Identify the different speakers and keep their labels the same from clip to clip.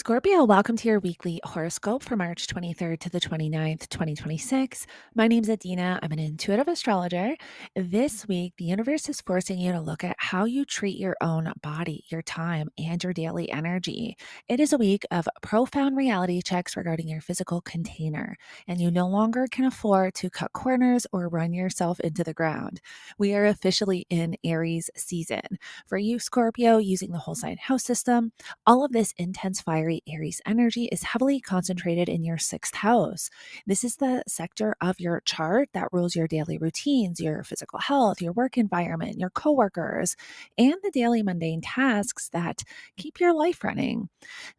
Speaker 1: Scorpio, welcome to your weekly horoscope for March 23rd to the 29th, 2026. My name's Adeana. I'm an intuitive astrologer. This week, the universe is forcing you to look at how you treat your own body, your time, and your daily energy. It is a week of profound reality checks regarding your physical container, and you no longer can afford to cut corners or run yourself into the ground. We are officially in Aries season. For you, Scorpio, using the whole sign house system, all of this intense fiery Aries energy is heavily concentrated in your sixth house. This is the sector of your chart that rules your daily routines, your physical health, your work environment, your coworkers, and the daily mundane tasks that keep your life running.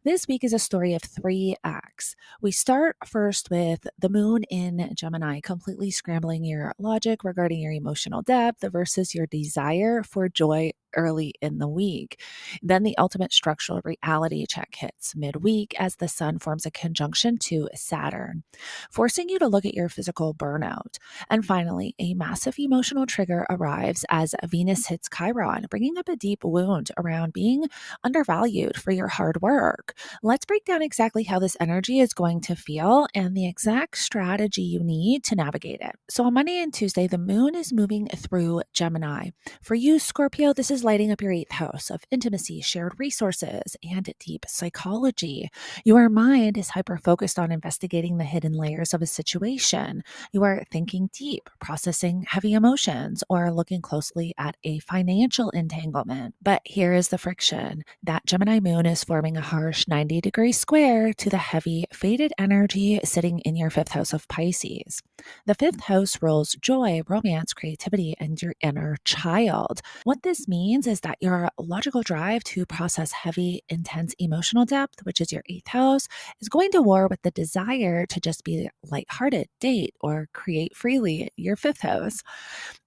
Speaker 1: This week is a story of three acts. We start first with the moon in Gemini, completely scrambling your logic regarding your emotional depth versus your desire for joy early in the week. Then the ultimate structural reality check hits midweek as the sun forms a conjunction to Saturn, forcing you to look at your physical burnout. And finally, a massive emotional trigger arrives as Venus hits Chiron, bringing up a deep wound around being undervalued for your hard work. Let's break down exactly how this energy is going to feel and the exact strategy you need to navigate it. So on Monday and Tuesday, the moon is moving through Gemini. For you, Scorpio, this is lighting up your eighth house of intimacy, shared resources, and deep psychology. Your mind is hyper focused on investigating the hidden layers of a situation. You are thinking deep, processing heavy emotions, or looking closely at a financial entanglement. But here is the friction. That Gemini moon is forming a harsh 90-degree square to the heavy, faded energy sitting in your fifth house of Pisces. The fifth house rules joy, romance, creativity, and your inner child. What this means is that your logical drive to process heavy, intense emotional depth, which is your eighth house, is going to war with the desire to just be lighthearted, date, or create freely, your fifth house.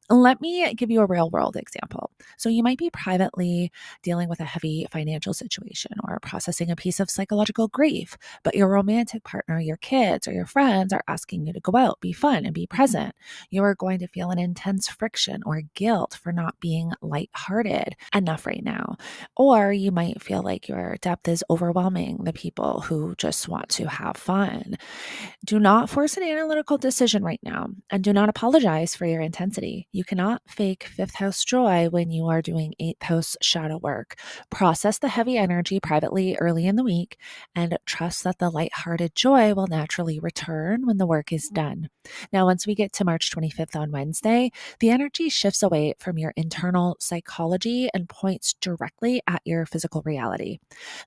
Speaker 1: Let me give you a real world example. So, you might be privately dealing with a heavy financial situation or processing a piece of psychological grief, but your romantic partner, your kids, or your friends are asking you to go out, be fun, and be present. You are going to feel an intense friction or guilt for not being lighthearted enough right now. Or you might feel like your depth is overwhelming the people who just want to have fun. Do not force an analytical decision right now, and do not apologize for your intensity. You cannot fake fifth house joy when you are doing eighth house shadow work. Process the heavy energy privately early in the week and trust that the lighthearted joy will naturally return when the work is done. Now, once we get to March 25th on Wednesday, the energy shifts away from your internal psychology and points directly at your physical reality.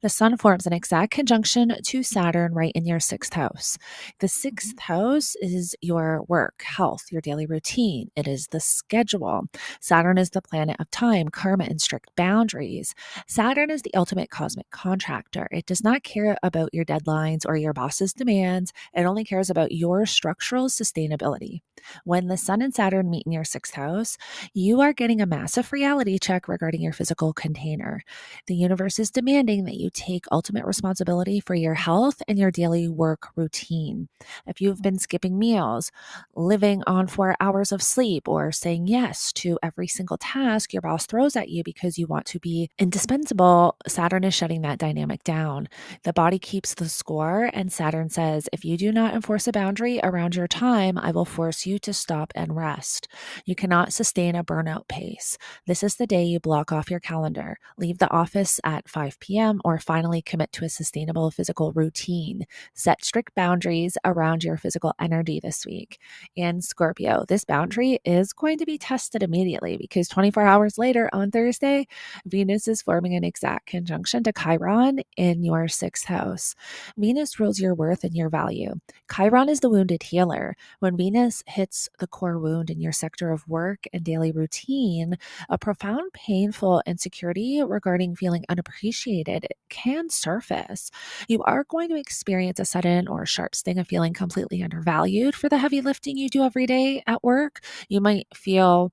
Speaker 1: The sun forms an exact conjunction to Saturn right in your sixth house. The sixth house is your work, health, your daily routine. It is the schedule. Saturn is the planet of time, karma, and strict boundaries. Saturn is the ultimate cosmic contractor. It does not care about your deadlines or your boss's demands. It only cares about your structural sustainability. When the sun and Saturn meet in your sixth house, you are getting a massive reality check regarding your physical container. The universe is demanding that you take ultimate responsibility for your health and your daily work routine. If you've been skipping meals, living on 4 hours of sleep, or saying yes to every single task your boss throws at you because you want to be indispensable, Saturn is shutting that dynamic down. The body keeps the score, and Saturn says, if you do not enforce a boundary around your time, I will force you to stop and rest. You cannot sustain a burnout pace. This is the day you block off your calendar, leave the office at 5 p.m., or finally commit to a sustainable physical routine. Set strict boundaries around your physical energy this week. And Scorpio, this boundary is going to be tested immediately because 24 hours later on Thursday, Venus is forming an exact conjunction to Chiron in your sixth house. Venus rules your worth and your value. Chiron is the wounded healer. When Venus hits the core wound in your sector of work and daily routine, a profound, painful insecurity regarding feeling unappreciated can surface. You are going to experience a sudden or sharp sting of feeling completely undervalued for the heavy lifting you do every day at work. You might feel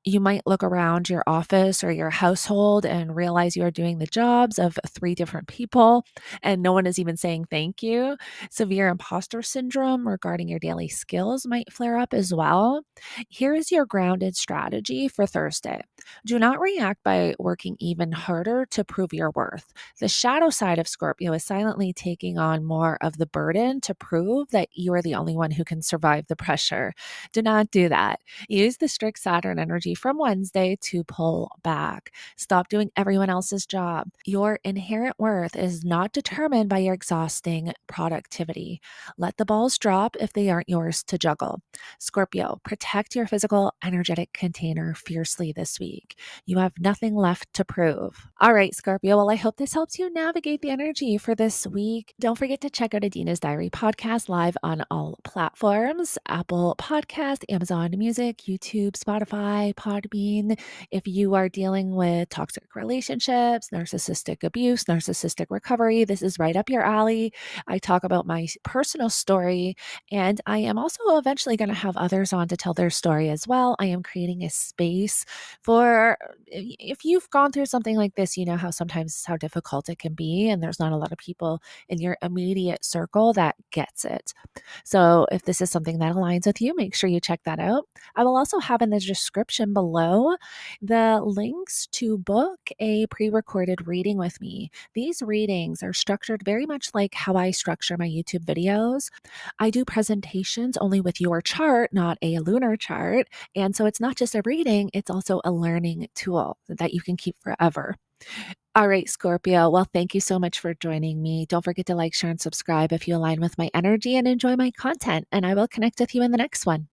Speaker 1: You might look around your office or your household and realize you are doing the jobs of three different people and no one is even saying thank you. Severe imposter syndrome regarding your daily skills might flare up as well. Here is your grounded strategy for Thursday. Do not react by working even harder to prove your worth. The shadow side of Scorpio is silently taking on more of the burden to prove that you are the only one who can survive the pressure. Do not do that. Use the strict Saturn energy from Wednesday to pull back. Stop doing everyone else's job. Your inherent worth is not determined by your exhausting productivity. Let the balls drop if they aren't yours to juggle. Scorpio, protect your physical, energetic container fiercely this week. You have nothing left to prove. All right, Scorpio. Well, I hope this helps you navigate the energy for this week. Don't forget to check out Adeana's Diary podcast live on all platforms: Apple Podcast, Amazon Music, YouTube, Spotify, Podbean. If you are dealing with toxic relationships, narcissistic abuse, narcissistic recovery, this is right up your alley. I talk about my personal story, and I am also eventually going to have others on to tell their story as well. I am creating a space for if you've gone through something like this, you know how sometimes how difficult it can be, and there's not a lot of people in your immediate circle that gets it. So if this is something that aligns with you, make sure you check that out. I will also have in the description below the links to book a pre-recorded reading with me. These readings are structured very much like how I structure my YouTube videos. I do presentations only with your chart, not a lunar chart. And so it's not just a reading, it's also a learning tool that you can keep forever. All right, Scorpio. Well, thank you so much for joining me. Don't forget to like, share, and subscribe if you align with my energy and enjoy my content. And I will connect with you in the next one.